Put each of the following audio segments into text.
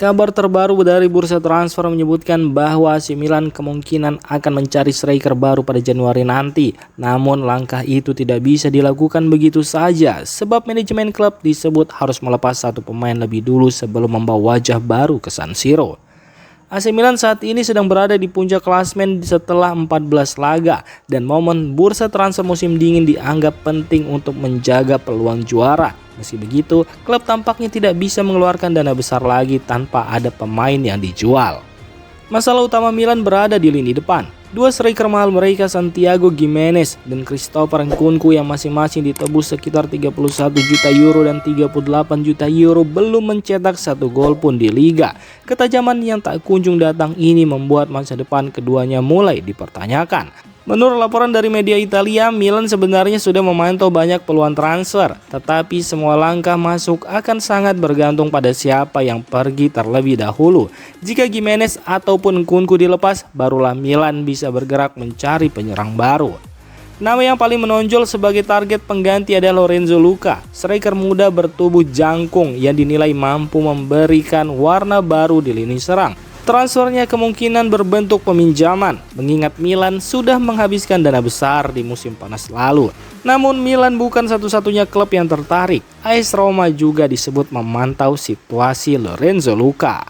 Kabar terbaru dari bursa transfer menyebutkan bahwa AC Milan kemungkinan akan mencari striker baru pada Januari nanti. Namun langkah itu tidak bisa dilakukan begitu saja sebab manajemen klub disebut harus melepas satu pemain lebih dulu sebelum membawa wajah baru ke San Siro. AC Milan saat ini sedang berada di puncak klasemen setelah 14 laga dan momen bursa transfer musim dingin dianggap penting untuk menjaga peluang juara. Meski begitu, klub tampaknya tidak bisa mengeluarkan dana besar lagi tanpa ada pemain yang dijual. Masalah utama Milan berada di lini depan. Dua striker mahal mereka Santiago Gimenez dan Christopher Nkunku yang masing-masing ditebus sekitar 31 juta euro dan 38 juta euro belum mencetak satu gol pun di liga. Ketajaman yang tak kunjung datang ini membuat masa depan keduanya mulai dipertanyakan. Menurut laporan dari media Italia, Milan sebenarnya sudah memantau banyak peluang transfer, tetapi semua langkah masuk akan sangat bergantung pada siapa yang pergi terlebih dahulu. Jika Gimenez ataupun Nkunku dilepas, barulah Milan bisa bergerak mencari penyerang baru. Nama yang paling menonjol sebagai target pengganti adalah Lorenzo Luca, striker muda bertubuh jangkung yang dinilai mampu memberikan warna baru di lini serang. Transfernya kemungkinan berbentuk peminjaman, mengingat Milan sudah menghabiskan dana besar di musim panas lalu. Namun Milan bukan satu-satunya klub yang tertarik. AS Roma juga disebut memantau situasi Lorenzo Luca.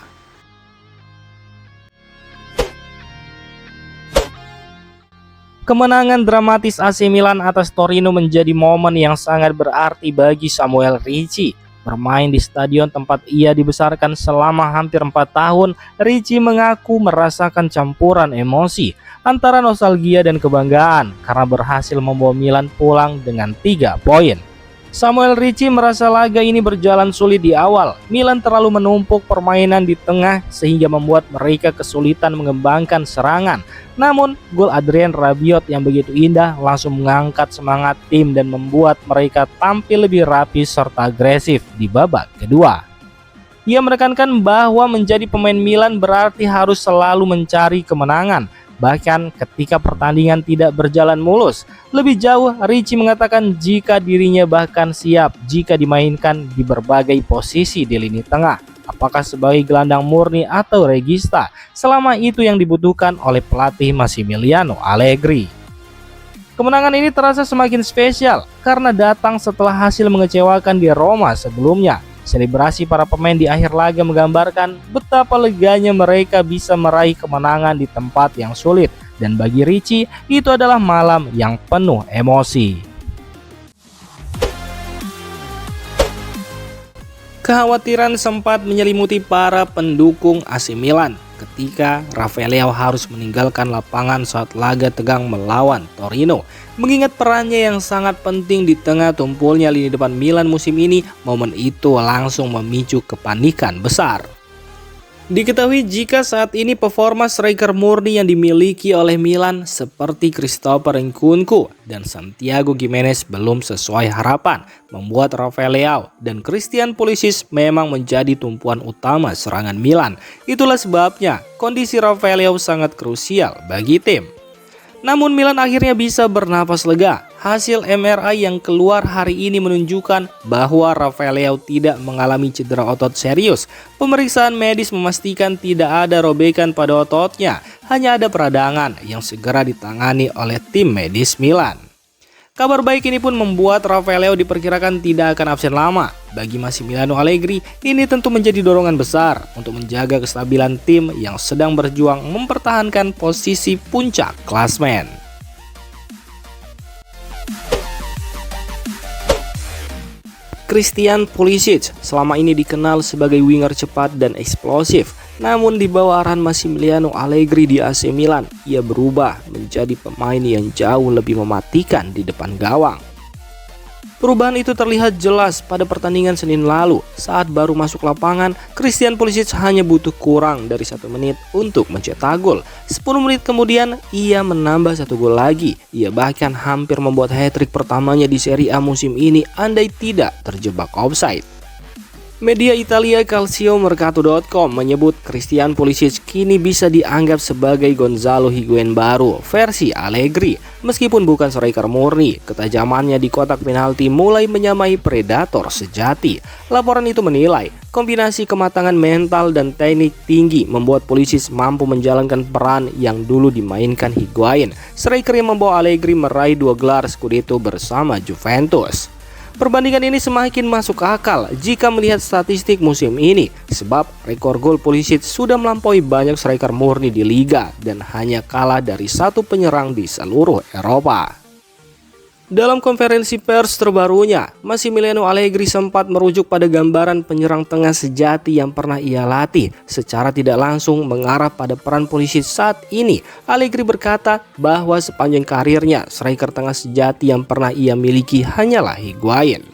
Kemenangan dramatis AC Milan atas Torino menjadi momen yang sangat berarti bagi Samuel Ricci. Bermain di stadion tempat ia dibesarkan selama hampir 4 tahun, Ricci mengaku merasakan campuran emosi antara nostalgia dan kebanggaan karena berhasil membawa Milan pulang dengan 3 poin. Samuel Ricci merasa laga ini berjalan sulit di awal. Milan terlalu menumpuk permainan di tengah sehingga membuat mereka kesulitan mengembangkan serangan. Namun, gol Adrien Rabiot yang begitu indah langsung mengangkat semangat tim dan membuat mereka tampil lebih rapi serta agresif di babak kedua. Ia menekankan bahwa menjadi pemain Milan berarti harus selalu mencari kemenangan, bahkan ketika pertandingan tidak berjalan mulus. Lebih jauh, Ricci mengatakan jika dirinya bahkan siap jika dimainkan di berbagai posisi di lini tengah, apakah sebagai gelandang murni atau regista, selama itu yang dibutuhkan oleh pelatih Massimiliano Allegri. Kemenangan ini terasa semakin spesial karena datang setelah hasil mengecewakan di Roma sebelumnya. Selebrasi para pemain di akhir laga menggambarkan betapa leganya mereka bisa meraih kemenangan di tempat yang sulit, dan bagi Ricci itu adalah malam yang penuh emosi. Kekhawatiran sempat menyelimuti para pendukung AC Milan ketika Rafael Leao harus meninggalkan lapangan saat laga tegang melawan Torino. Mengingat perannya yang sangat penting di tengah tumpulnya lini depan Milan musim ini, momen itu langsung memicu kepanikan besar. Diketahui jika saat ini performa striker murni yang dimiliki oleh Milan seperti Christopher Nkunku dan Santiago Gimenez belum sesuai harapan, membuat Rafael Leao dan Christian Pulisic memang menjadi tumpuan utama serangan Milan. Itulah sebabnya kondisi Rafael Leao sangat krusial bagi tim. Namun Milan akhirnya bisa bernapas lega. Hasil MRI yang keluar hari ini menunjukkan bahwa Rafael Leao tidak mengalami cedera otot serius. Pemeriksaan medis memastikan tidak ada robekan pada ototnya, hanya ada peradangan yang segera ditangani oleh tim medis Milan. Kabar baik ini pun membuat Rafael Leao diperkirakan tidak akan absen lama. Bagi Massimiliano Allegri, ini tentu menjadi dorongan besar untuk menjaga kestabilan tim yang sedang berjuang mempertahankan posisi puncak klasemen. Christian Pulisic selama ini dikenal sebagai winger cepat dan eksplosif. Namun di bawah arahan Massimiliano Allegri di AC Milan, ia berubah menjadi pemain yang jauh lebih mematikan di depan gawang. Perubahan itu terlihat jelas pada pertandingan Senin lalu. Saat baru masuk lapangan, Christian Pulisic hanya butuh kurang dari 1 menit untuk mencetak gol. 10 menit kemudian, ia menambah 1 gol lagi. Ia bahkan hampir membuat hat-trick pertamanya di Serie A musim ini andai tidak terjebak offside. Media Italia Calciomercato.com menyebut Christian Pulisic kini bisa dianggap sebagai Gonzalo Higuain baru versi Allegri. Meskipun bukan striker murni, ketajamannya di kotak penalti mulai menyamai predator sejati. Laporan itu menilai kombinasi kematangan mental dan teknik tinggi membuat Pulisic mampu menjalankan peran yang dulu dimainkan Higuain, striker yang membawa Allegri meraih 2 gelar Scudetto bersama Juventus. Perbandingan ini semakin masuk akal jika melihat statistik musim ini, sebab rekor gol Pulisic sudah melampaui banyak striker murni di liga dan hanya kalah dari 1 penyerang di seluruh Eropa. Dalam konferensi pers terbarunya, Massimiliano Allegri sempat merujuk pada gambaran penyerang tengah sejati yang pernah ia latih. Secara tidak langsung mengarah pada peran Pulisic saat ini. Allegri berkata bahwa sepanjang karirnya, striker tengah sejati yang pernah ia miliki hanyalah Higuain.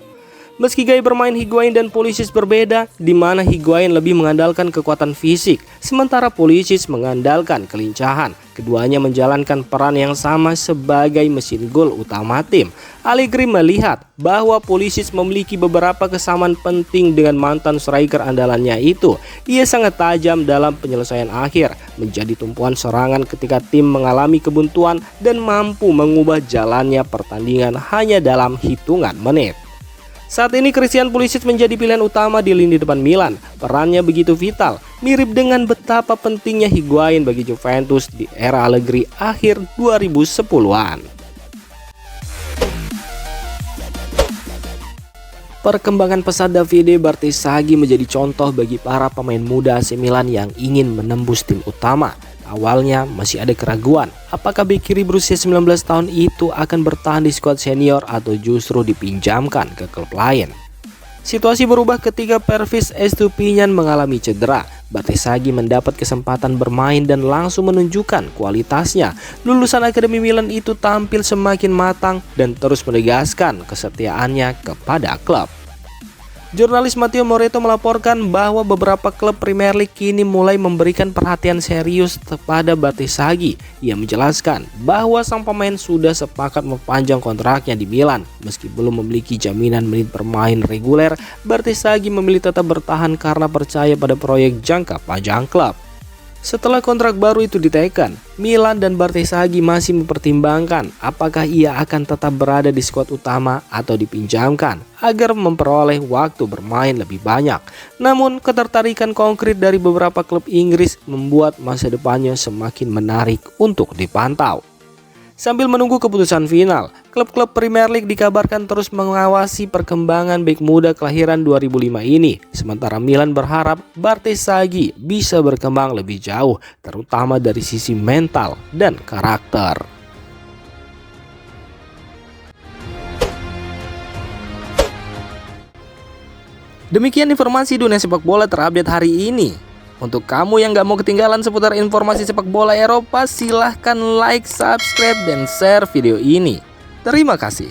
Meski gaya bermain Higuain dan Pulisic berbeda, di mana Higuain lebih mengandalkan kekuatan fisik, sementara Pulisic mengandalkan kelincahan. Keduanya menjalankan peran yang sama sebagai mesin gol utama tim. Allegri melihat bahwa Pulisic memiliki beberapa kesamaan penting dengan mantan striker andalannya itu. Ia sangat tajam dalam penyelesaian akhir, menjadi tumpuan serangan ketika tim mengalami kebuntuan dan mampu mengubah jalannya pertandingan hanya dalam hitungan menit. Saat ini Christian Pulisic menjadi pilihan utama di lini depan Milan. Perannya begitu vital, mirip dengan betapa pentingnya Higuain bagi Juventus di era Allegri akhir 2010-an. Perkembangan pesat Davide Bartesaghi menjadi contoh bagi para pemain muda AC Milan yang ingin menembus tim utama. Awalnya masih ada keraguan apakah bek kiri berusia 19 tahun itu akan bertahan di skuad senior atau justru dipinjamkan ke klub lain. Situasi berubah ketika Pervis Estupiñán mengalami cedera. Bartesaghi mendapat kesempatan bermain dan langsung menunjukkan kualitasnya. Lulusan Akademi Milan itu tampil semakin matang dan terus menegaskan kesetiaannya kepada klub. Jurnalis Matteo Moretto melaporkan bahwa beberapa klub Premier League kini mulai memberikan perhatian serius kepada Bartesaghi. Ia menjelaskan bahwa sang pemain sudah sepakat memperpanjang kontraknya di Milan. Meski belum memiliki jaminan menit bermain reguler, Bartesaghi memilih tetap bertahan karena percaya pada proyek jangka panjang klub. Setelah kontrak baru itu diteken, Milan dan Bartesaghi masih mempertimbangkan apakah ia akan tetap berada di skuad utama atau dipinjamkan agar memperoleh waktu bermain lebih banyak. Namun ketertarikan konkret dari beberapa klub Inggris membuat masa depannya semakin menarik untuk dipantau. Sambil menunggu keputusan final, klub-klub Premier League dikabarkan terus mengawasi perkembangan bek muda kelahiran 2005 ini. Sementara Milan berharap Bartesaghi bisa berkembang lebih jauh, terutama dari sisi mental dan karakter. Demikian informasi dunia sepak bola terupdate hari ini. Untuk kamu yang gak mau ketinggalan seputar informasi sepak bola Eropa, silahkan like, subscribe, dan share video ini. Terima kasih.